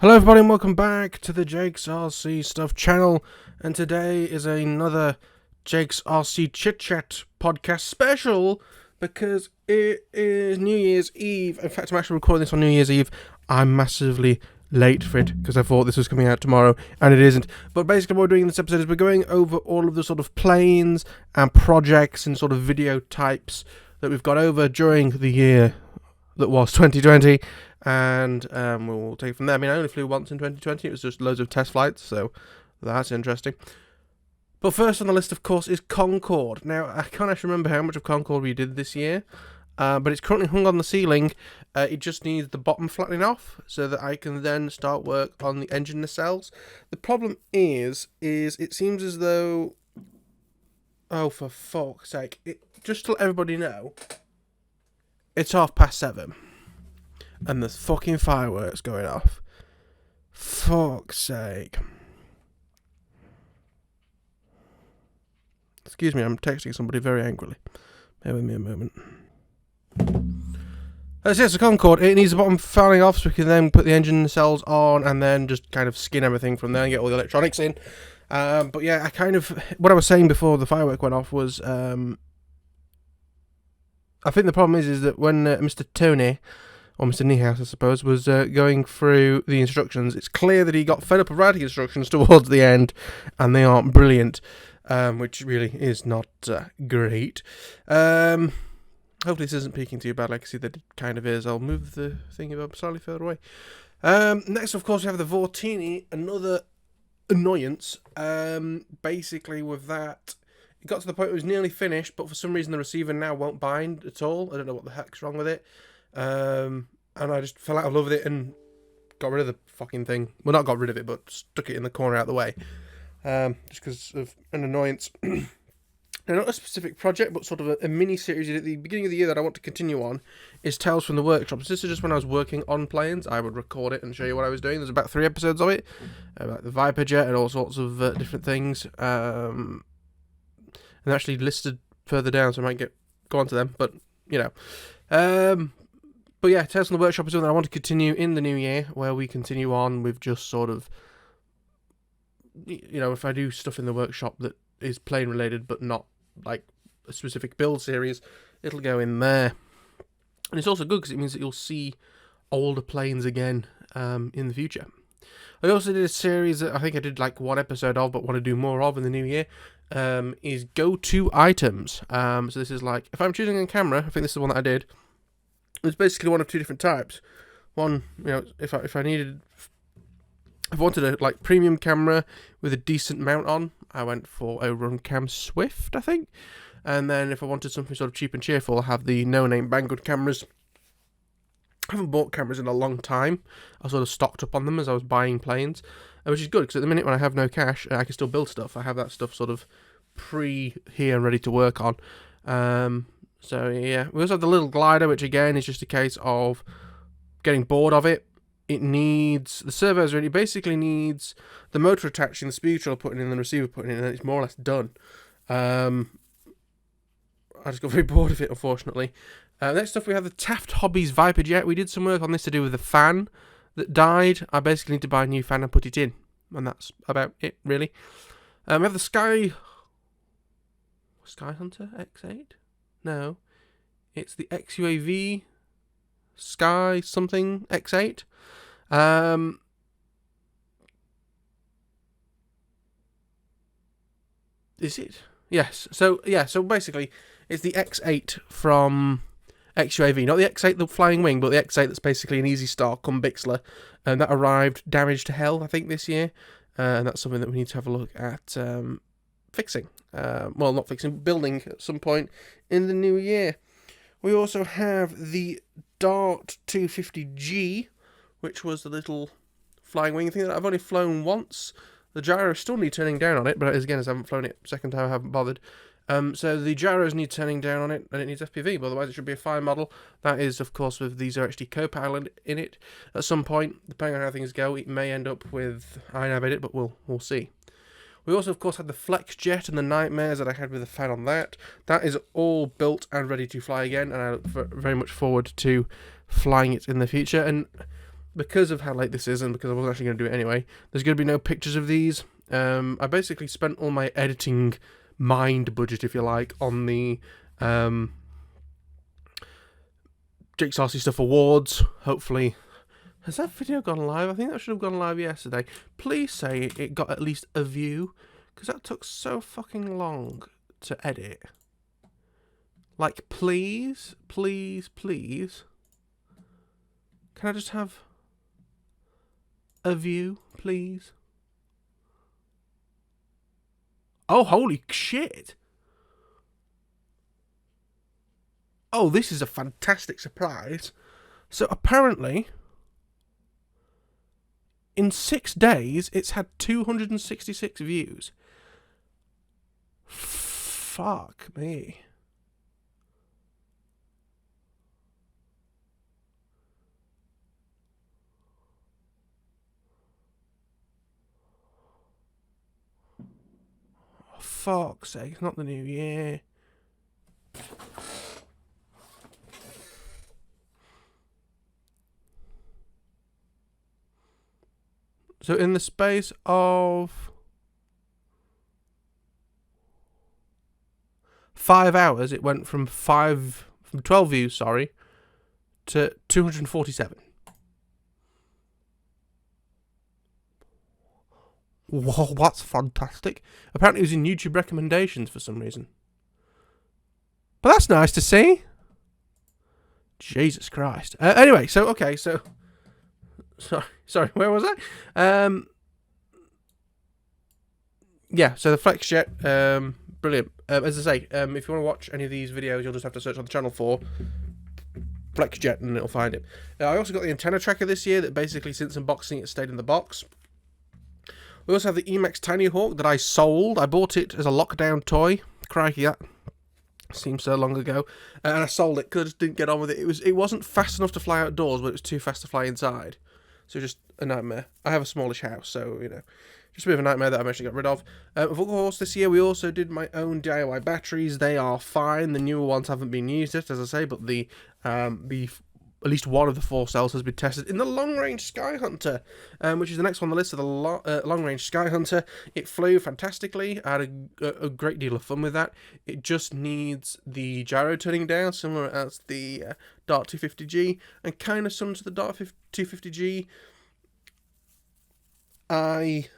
Hello everybody and welcome back to the Jake's RC Stuff channel, and today is another Jake's RC Chit-Chat podcast special because it is New Year's Eve. In fact, I'm actually recording this on New Year's Eve. I'm massively late for it because I thought this was coming out tomorrow and it isn't. But basically what we're doing in this episode is we're going over all of the sort of planes and projects and sort of video types that we've got over during the year that was 2020. And we'll take it from there. I mean, I only flew once in 2020. It was just loads of test flights, so that's interesting. But first on the list, of course, is Concorde. Now, I can't actually remember how much of Concorde we did this year, but it's currently hung on the ceiling. It just needs the bottom flattening off so that I can then start work on the engine nacelles. The problem is it seems as though... Oh, for fuck's sake. Just to let everybody know, it's 7:30. And there's fucking fireworks going off. Fuck's sake. Excuse me, I'm texting somebody very angrily. Bear with me a moment. That's it, so Concorde. It needs the bottom fouling off so we can then put the engine nacelles on and then just kind of skin everything from there and get all the electronics in. But yeah, what I was saying before the firework went off was... I think the problem is that when Mr. Tony... or Mr. Niehaus, I suppose, was going through the instructions, it's clear that he got fed up of writing instructions towards the end, and they aren't brilliant, which really is not great. Hopefully this isn't peeking too bad. I can see that it kind of is. I'll move the thing up slightly further away. Next, of course, we have the Vortini, another annoyance. Basically, with that, it got to the point where it was nearly finished, but for some reason the receiver now won't bind at all. I don't know what the heck's wrong with it. And I just fell out of love with it and got rid of the fucking thing. Well, not got rid of it, but stuck it in the corner out of the way. Just because of an annoyance. Now, not a specific project, but sort of a mini-series at the beginning of the year that I want to continue on is Tales from the Workshop. So this is just when I was working on planes. I would record it and show you what I was doing. There's about 3 episodes of it. About the Viper jet and all sorts of different things. And actually listed further down, so I might go on to them. But, you know. But yeah, Tales from the Workshop is something I want to continue in the new year, where we continue on with just sort of, you know, if I do stuff in the workshop that is plane related, but not like a specific build series, it'll go in there. And it's also good because it means that you'll see older planes again in the future. I also did a series that I think I did like 1 episode of, but want to do more of in the new year, is go-to items. So this is like, if I'm choosing a camera, I think this is the one that I did. It's basically one of 2 different types. One, you know, if I wanted a like premium camera with a decent mount on, I went for a Runcam Swift, I think. And then if I wanted something sort of cheap and cheerful, I have the no-name Banggood cameras. I haven't bought cameras in a long time. I sort of stocked up on them as I was buying planes, which is good because at the minute when I have no cash, I can still build stuff. I have that stuff sort of here and ready to work on. So yeah, we also have the little glider, which again is just a case of getting bored of it. It needs, the servos really basically needs the motor attaching, the speed control putting in, the receiver putting in, and then it's more or less done. I just got very bored of it, unfortunately. Next up we have the Taft Hobbies Viper Jet. We did some work on this to do with the fan that died. I basically need to buy a new fan and put it in. And that's about it, really. We have the Sky Hunter X8? No, it's the XUAV Sky something X8. Is it? Yes. So basically, it's the X8 from XUAV, not the X8 the flying wing, but the X8 that's basically an Easy Star come Bixler, and that arrived damaged to hell, I think, this year, and that's something that we need to have a look at fixing. Well, not fixing, building at some point in the new year. We also have the Dart 250G, which was the little flying wing thing that I've only flown once. The gyro still need turning down on it, but as I haven't flown it second time, I haven't bothered. So the gyros need turning down on it, and it needs FPV, but otherwise it should be a fine model. That is, of course, with the ZeroXT co-pilot in it. At some point, depending on how things go, it may end up with iNav in it, but we'll see. We also, of course, had the Flex Jet and the Nightmares that I had with the fan on that. That is all built and ready to fly again, and I look very much forward to flying it in the future. And because of how late this is and because I wasn't actually going to do it anyway, there's going to be no pictures of these. I basically spent all my editing mind budget, if you like, on the JakesRC Stuff Awards. Hopefully, has that video gone live? I think that should have gone live yesterday. Please say it got at least a view, because that took so fucking long to edit. Like, please, please, please. Can I just have a view, please? Oh, holy shit. Oh, this is a fantastic surprise. So apparently, in 6 days, it's had 266 views. Fuck me. Oh, fuck's sake, it's not the new year. So in the space of 5 hours, it went from 12 views, sorry, to 247. Whoa, that's fantastic. Apparently it was in YouTube recommendations for some reason. But that's nice to see. Jesus Christ. Anyway, so, okay, so... Sorry, where was I? Yeah, so the FlexJet, brilliant. As I say, if you want to watch any of these videos, you'll just have to search on the channel for FlexJet and it'll find it. I also got the antenna tracker this year that basically, since unboxing it, stayed in the box. We also have the Emax Tiny Hawk that I sold. I bought it as a lockdown toy. Crikey, that seems so long ago. And I sold it because I just didn't get on with it. It wasn't fast enough to fly outdoors, but it was too fast to fly inside. So just a nightmare. I have a smallish house, so, you know, just a bit of a nightmare that I've actually got rid of. Of course, this year we also did my own DIY batteries. They are fine. The newer ones haven't been used yet, as I say, but the at least one of the 4 cells has been tested in the Long Range Sky Hunter, which is the next one on the list of the Long Range Sky Hunter. It flew fantastically. I had a great deal of fun with that. It just needs the gyro turning down, similar as the Dart 250G, and kind of similar to the Dart 250G. I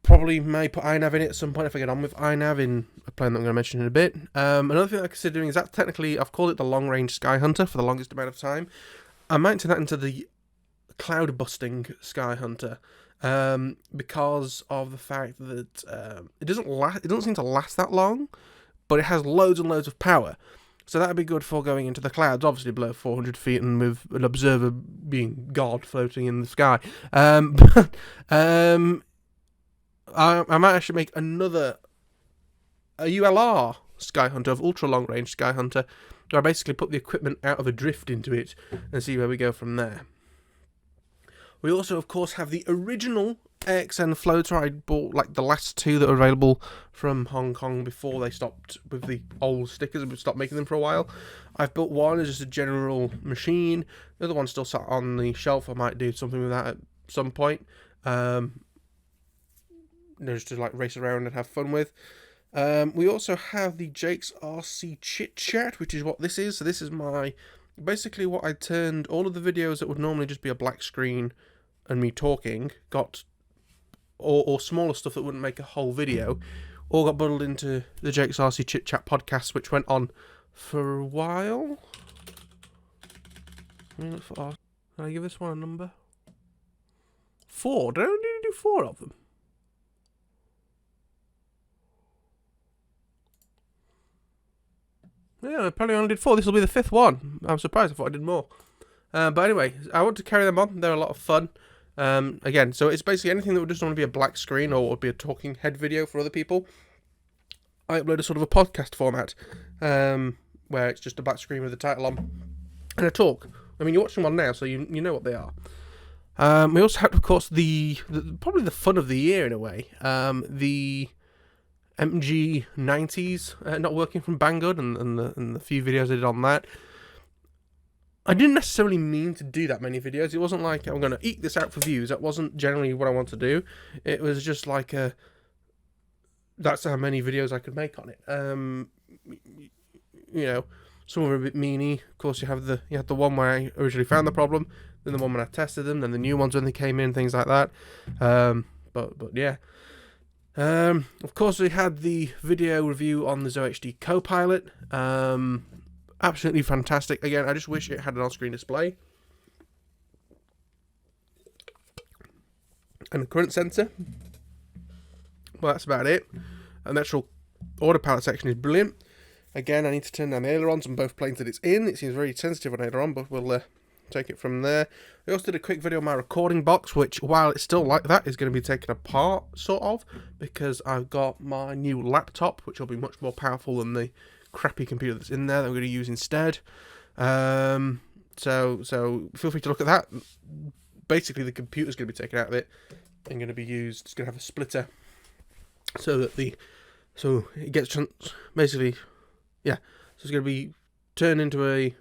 probably may put iNav in it at some point if I get on with iNav in a plane that I'm going to mention in a bit. Another thing I consider doing is that technically I've called it the Long Range Sky Hunter for the longest amount of time. I might turn that into the Cloud Busting Sky Hunter because of the fact that it doesn't seem to last that long, but it has loads and loads of power. So that would be good for going into the clouds, obviously below 400 feet and with an observer being God floating in the sky. I might actually make a ULR Sky Hunter, of ultra long range Sky Hunter, where I basically put the equipment out of a drift into it and see where we go from there. We also, of course, have the original AXN floater. I bought like the last 2 that were available from Hong Kong before they stopped with the old stickers and stopped making them for a while. I've built one as just a general machine. The other one's still sat on the shelf. I might do something with that at some point. Just to like race around and have fun with. We also have the JakesRCChitChat, which is what this is. So this is basically what I turned all of the videos that would normally just be a black screen and me talking, or smaller stuff that wouldn't make a whole video, all got bundled into the JakesRCChitChat podcast, which went on for a while. Can I give this one a number? 4. Did I only do 4 of them? Yeah, apparently I only did 4. This will be the 5th one. I'm surprised. I thought I did more. But anyway, I want to carry them on. They're a lot of fun. Again, so it's basically anything that would just want to be a black screen or would be a talking head video for other people. I upload a sort of a podcast format, where it's just a black screen with the title on and a talk. I mean, you're watching one now, so you know what they are. We also had, of course, probably the fun of the year in a way. The MG90s not working from Banggood and the few videos I did on that. I didn't necessarily mean to do that many videos. It wasn't like I'm going to eke this out for views. That wasn't generally what I want to do. It was just like that's how many videos I could make on it. You know, some were a bit meany. Of course, you had the one where I originally found the problem, then the one when I tested them, then the new ones when they came in, things like that. But yeah. Of course, we had the video review on the ZoHD Copilot. Absolutely fantastic. Again, I just wish it had an on-screen display and a current sensor. Well, that's about it. And the actual autopilot section is brilliant. Again, I need to turn down the ailerons on both planes that it's in. It seems very sensitive on aileron, but we'll take it from there. I also did a quick video on my recording box, which, while it's still like that, is going to be taken apart, sort of, because I've got my new laptop, which will be much more powerful than the crappy computer that's in there that I'm going to use instead. So feel free to look at that. Basically, the computer's going to be taken out of it and going to be used. It's going to have a splitter so that it gets basically, yeah. So it's going to be turned into a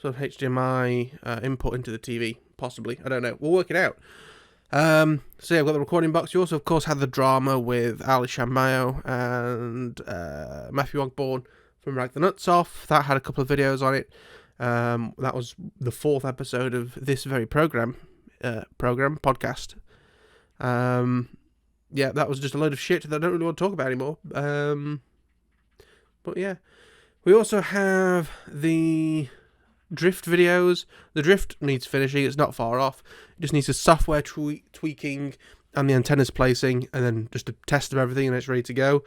sort of HDMI input into the TV, possibly. I don't know. We'll work it out. So yeah, I've got the recording box. You also, of course, had the drama with Ali Shambayo and Matthew Ogborn from Rag the Nuts Off. That had a couple of videos on it. That was the 4th episode of this very podcast. Yeah, that was just a load of shit that I don't really want to talk about anymore. But yeah, we also have the drift videos. The drift needs finishing. It's not far off. It just needs a software tweaking and the antennas placing, and then just a test of everything, and it's ready to go.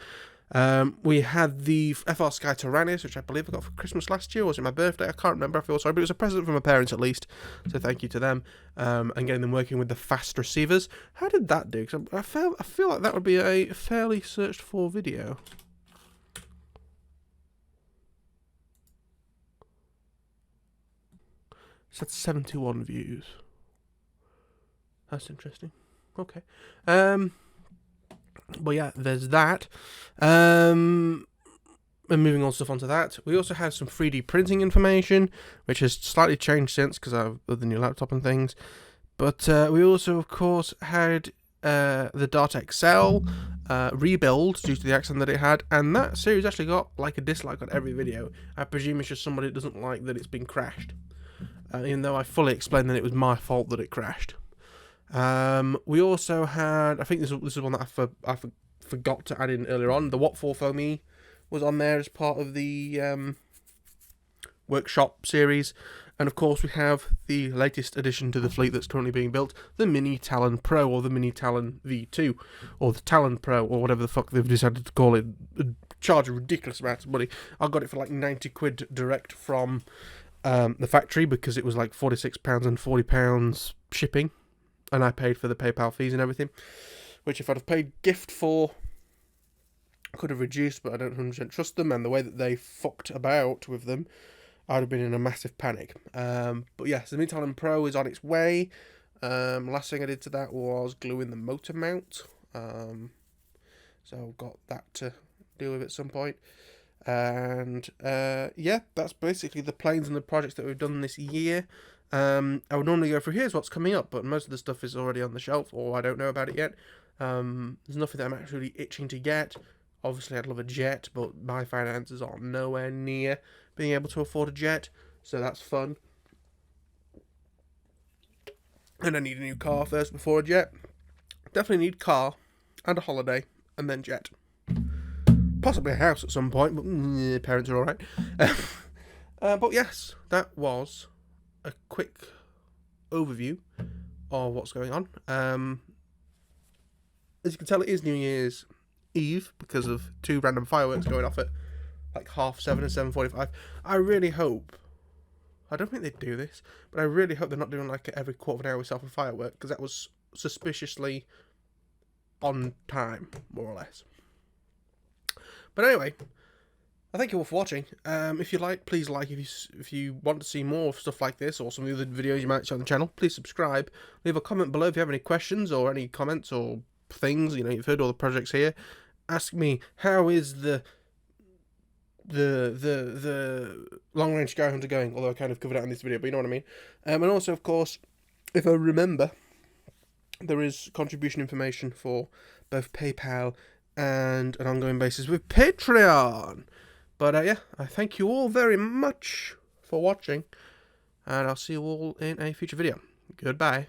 We had the FR Sky Tyrannus, which I believe I got for Christmas last year, or was it my birthday? I can't remember. I feel sorry, but it was a present from my parents at least, so thank you to them. And getting them working with the fast receivers. How did that do? Because I feel like that would be a fairly searched for video. So that's 71 views. That's interesting. Okay. But yeah, there's that. And moving on stuff onto that, we also have some 3D printing information, which has slightly changed since because of the new laptop and things. But we also, of course, had the Dart XL rebuild due to the accident that it had, and that series actually got like a dislike on every video. I presume it's just somebody that doesn't like that it's been crashed. Even though I fully explained that it was my fault that it crashed. We also had, I think this is one that I forgot to add in earlier on. The What For Foamy was on there as part of the workshop series. And of course we have the latest addition to the fleet that's currently being built, the Mini Talon Pro, or the Mini Talon V2, or the Talon Pro, or whatever the fuck they've decided to call it. Charge a ridiculous amount of money. I got it for like 90 quid direct from the factory, because it was like £46 and £40 shipping, and I paid for the PayPal fees and everything, which if I'd have paid gift for, I could have reduced, but I don't 100% trust them, and the way that they fucked about with them, I'd have been in a massive panic. But yes, the Mini Talon Pro is on its way. Last thing I did to that was glue in the motor mount, so I've got that to deal with at some point. And yeah, that's basically the planes and the projects that we've done this year. I would normally go through here's what's coming up, but most of the stuff is already on the shelf, or I don't know about it yet. There's nothing that I'm actually itching to get. Obviously, I'd love a jet, but my finances are nowhere near being able to afford a jet, so that's fun. And I need a new car first before a jet. Definitely need car and a holiday, and then jet. Possibly a house at some point, but parents are alright. But yes, that was a quick overview of what's going on. As you can tell, it is New Year's Eve because of 2 random fireworks going off at like 7:30 and 7:45. I really hope, I don't think they do this, but I really hope they're not doing like every quarter of an hour with a firework, because that was suspiciously on time, more or less. But anyway, I thank you all for watching. If you like, please like. If you want to see more stuff like this, or some of the other videos you might see on the channel, please subscribe. Leave a comment below if you have any questions or any comments or things. You know, you've heard all the projects here. Ask me, how is the the long range sky hunter going, although I kind of covered it in this video, but you know what I mean. And also, of course, if I remember, there is contribution information for both PayPal and an ongoing basis with Patreon. But yeah, I thank you all very much for watching, and I'll see you all in a future video. Goodbye.